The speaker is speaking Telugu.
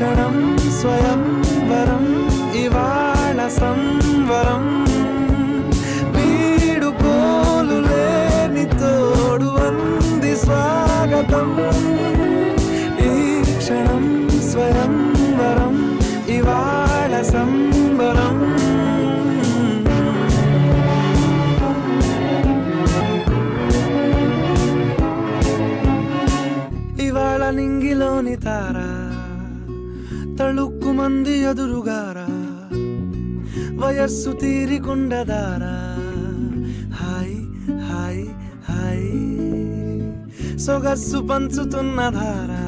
క్షణం స్వయంవరం ఇవాళ సంవరం వీడుకోలు లేని తోడు అంది స్వాగతం ఈ క్షణం స్వయంవరం ఇవాళ సంబరం ఇవాళ నింగిలోని తారా తళుక్కు మంది ఎదురుగారా వయస్సు తీరికుండదారా హాయ్ హాయ్ హాయ్ సొగస్సు పంచుతున్న ధారా